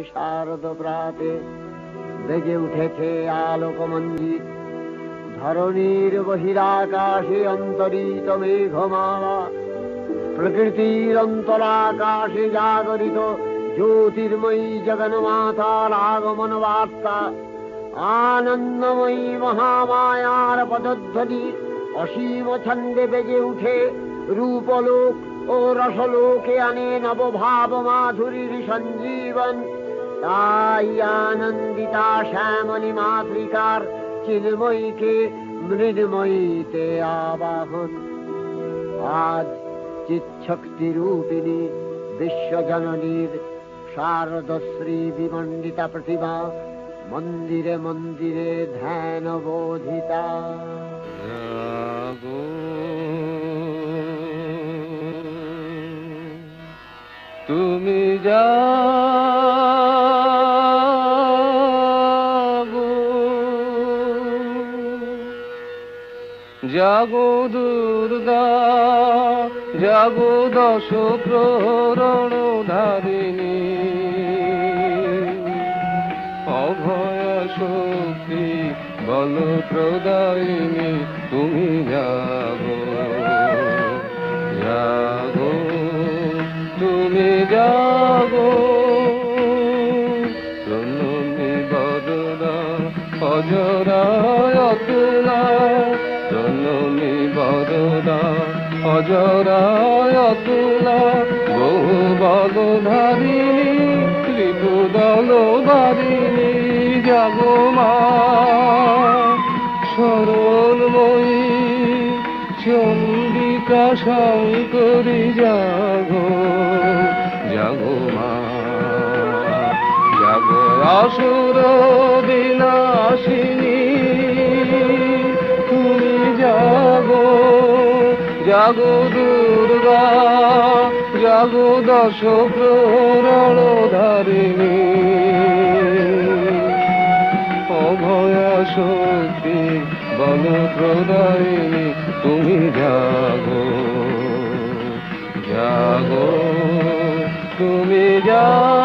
শারদ প্রাতে বেজে উঠেছে আলোকমঞ্জিত, ধরণীর বহিরাকাশে অন্তরিত মেঘমালা, প্রকৃতির অন্তরাকাশে জাগরিত জ্যোতির্ময়ী জগন্মাতার আগমন বার্তা, আনন্দময়ী মহামায়ার পদধ্বনি অসীম ছন্দে বেজে উঠে রূপলোক ও রসলোকে আনে নবভাব মাধুরীর সঞ্জীবন। তাই আনন্দিতা শ্যামলী মাতৃকার চিন্ময়ীকে মৃন্ময়ীতে আবাহন। আজ চিৎশক্তি রূপিণী বিশ্বজননীর শারদশ্রী বিমণ্ডিতা প্রতিমা মন্দিরে মন্দিরে ধ্যান বোধিতা। তুমি জাগো জাগো দুর্গা, জাগো দশ প্রহরণ ধারিণী, অভয় শক্তি বল প্রদায়িনী। তুমি জাগো জাগো, তুমি জাগো, প্রণমী বরদা অজরায় অতুলা, প্রণমী বরদা অজরায় অতুলা, বহু বল ধারিণী ত্রিপুদল বারিণী। জাগো মা শরণময়ী চন্ডিকা শঙ্করী, জাগো জাগো মা, জাগো আসুর বিনাশিনী। তুমি জাগো জাগো দুর্গা, জাগো দশ প্রহরণ ধারিণী, অভয়া শক্তি বল প্রদায়িনী। তুমি জাগো জাগো, তুমি জাগো।